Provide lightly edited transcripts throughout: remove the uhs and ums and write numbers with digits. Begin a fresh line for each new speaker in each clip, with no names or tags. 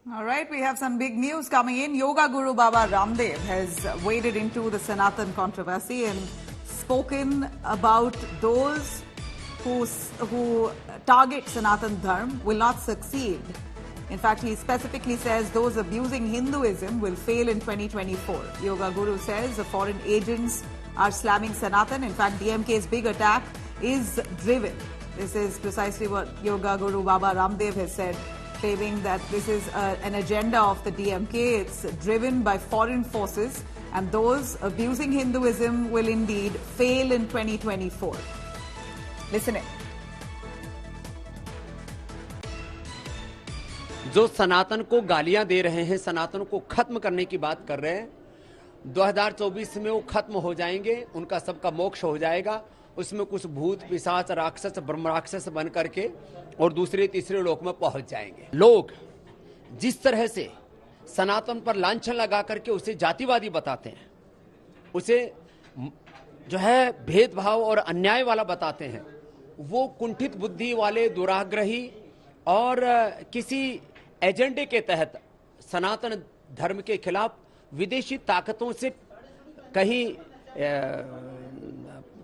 All right, we have some big news coming in. Yoga Guru Baba Ramdev has waded into the Sanatan controversy and spoken about those who target Sanatan Dharma will not succeed. In fact, he specifically says those abusing Hinduism will fail in 2024. Yoga Guru says the foreign agents are slamming Sanatan. In fact, DMK's big attack is driven. This is precisely what Yoga Guru Baba Ramdev has said, claiming that this is an agenda of the DMK. It's driven by foreign forces, and those abusing Hinduism will indeed fail in 2024. Listen in.
जो सनातन को गालियां दे रहे हैं, सनातन को खत्म करने की बात कर रहे हैं, 2024 में वो खत्म हो जाएंगे, उनका सबका मोक्ष हो जाएगा। उसमें कुछ भूत पिशाच राक्षस ब्रह्म राक्षस बन करके और दूसरे तीसरे लोक में पहुंच जाएंगे। लोग जिस तरह से सनातन पर लांछन लगा करके उसे जातिवादी बताते हैं, उसे जो है भेदभाव और अन्याय वाला बताते हैं, वो कुंठित बुद्धि वाले दुराग्रही और किसी एजेंडे के तहत सनातन धर्म के खिलाफ विदेशी ताकतों से कहीं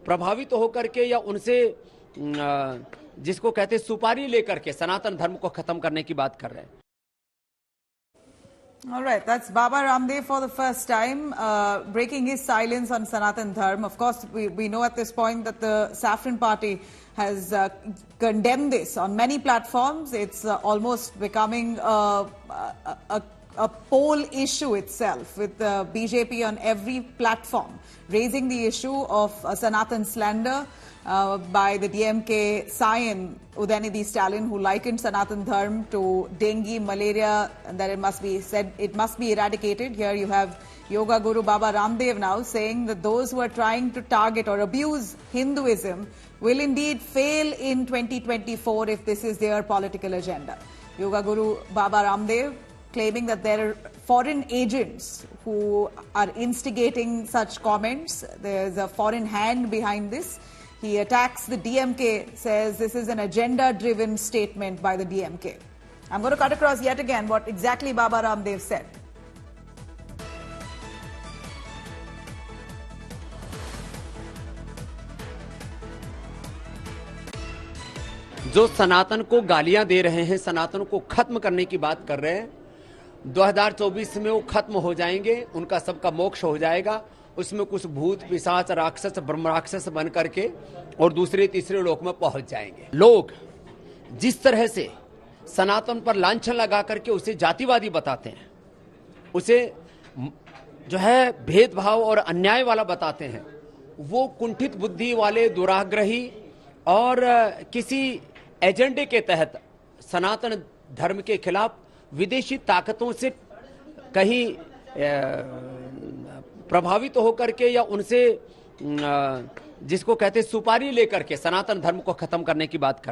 प्रभावित होकर के या उनसे जिसको कहते हैं सुपारी लेकर के सनातन धर्म को खत्म करने की बात कर रहे हैं।
All right, that's Baba Ramdev for the first time breaking his silence on Sanatan Dharma. Of course, we know at this point that the Saffron Party has condemned this on many platforms. It's almost becoming a poll issue itself, with the BJP on every platform raising the issue of Sanatan slander by the DMK scion Udayanidhi Stalin, who likened Sanatan Dharma to dengue, malaria, and that it must be eradicated. Here you have Yoga Guru Baba Ramdev now saying that those who are trying to target or abuse Hinduism will indeed fail in 2024 if this is their political agenda. Yoga Guru Baba Ramdev claiming that there are foreign agents who are instigating such comments. There's a foreign hand behind this. He attacks the DMK, says this is an agenda-driven statement by the DMK. I'm going to cut across yet again what exactly Baba Ramdev said.
जो सनातन को गालियां दे रहे हैं, सनातन को खत्म करने की बात कर रहे हैं, 2024 में वो खत्म हो जाएंगे, उनका सबका मोक्ष हो जाएगा। उसमें कुछ भूत पिशाच राक्षस ब्रह्म राक्षस बन करके और दूसरे तीसरे लोक में पहुंच जाएंगे। लोग जिस तरह से सनातन पर लांछन लगा करके उसे जातिवादी बताते हैं, उसे जो है भेदभाव और अन्याय वाला बताते हैं, वो कुंठित बुद्धि वाले दुराग्रही और किसी एजेंडे के तहत सनातन धर्म के खिलाफ विदेशी ताकतों से कहीं प्रभावित होकर के या उनसे जिसको कहते हैं सुपारी लेकर के सनातन धर्म को खत्म करने की बात कर रहे हैं।